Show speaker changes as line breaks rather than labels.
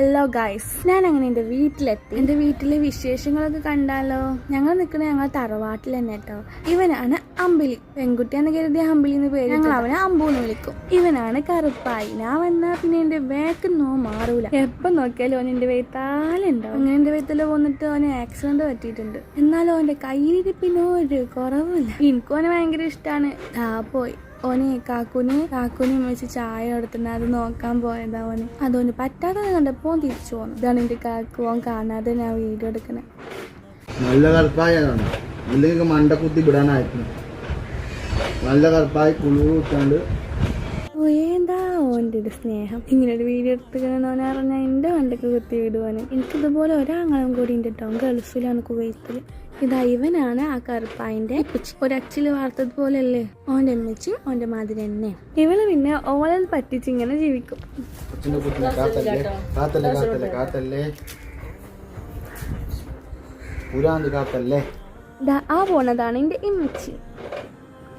Hello guys, ഞാൻ അങ്ങനെ എൻ്റെ വീട്ടിലെത്തി. എൻ്റെ വീട്ടിലെ വിശേഷങ്ങളൊക്കെ കണ്ടാലോ? ഞങ്ങൾ നിൽക്കുന്നത് ഞങ്ങൾ തറവാട്ടിൽ തന്നെ കേട്ടോ. ഇവനാണ് അമ്പിളി. പെൺകുട്ടിയാന്ന് കരുതിയ അമ്പിളി എന്ന് പേര്, ഞങ്ങൾ അവനെ അമ്പൂന്ന് വിളിക്കും. ഇവനാണ് കറുപ്പായി. ഞാൻ വന്നാ പിന്നെ എൻ്റെ വേക്ക് മാറൂല. എപ്പം നോക്കിയാലും ഓൻ എൻ്റെ വെയ്ത്താലുണ്ടാവും. അങ്ങനെ എൻ്റെ വെയ്ത്തല് വന്നിട്ട് ഓന് ആക്സിഡന്റ് പറ്റിയിട്ടുണ്ട്. എന്നാലും ഓൻ്റെ കയ്യിലിരിപ്പിന് ഒരു കുറവില്ല. എനിക്കോനെ ഭയങ്കര ഇഷ്ടമാണ്. പോയി ഓന് കാക്കുന് വെച്ച് ചായ കൊടുത്തിട്ട് അത് നോക്കാൻ പോയതാ ഓന്. അതോന് പറ്റാതെ കണ്ടപ്പോ തിരിച്ചു പോന്നു. ഇതാണ് എന്റെ കാക്കു. ഓൻ കാണാതെ ഞാൻ വീഡിയോ എടുക്കണേ.
നല്ല കറുപ്പായാണ്. ഇല്ലെങ്കിൽ മണ്ട കുത്തി വിടാനായിരുന്നു. നല്ല കറുപ്പായി കുളിർത്താണ്ട്
എന്താ ഓൻ്റെ ഒരു സ്നേഹം. ഇങ്ങനെ ഒരു വീഡിയോ എടുത്തുകണെന്ന് ഓനെ പറഞ്ഞാൽ എൻ്റെ വണ്ടൊക്കെ കുത്തി വിടുവാന്. എനിക്കിതുപോലെ ഒരാങ്ങളും കൂടി ഉണ്ട് കേട്ടോ. ഗൾഫിലാണ് കുവൈത്തിൽ. ഇതാ ഇവനാണ് ആ കറുപ്പായിന്റെ ഒരച്ചില് വാർത്തതുപോലെയല്ലേ ഓന്റെ അമ്മച്ചും ഓന്റെ മാതിരി തന്നെ. ഇവള് പിന്നെ ഓളൽ പറ്റിച്ച് ഇങ്ങനെ ജീവിക്കും. ആ പോണതാണ് എന്റെ ഇമ്മച്ചി.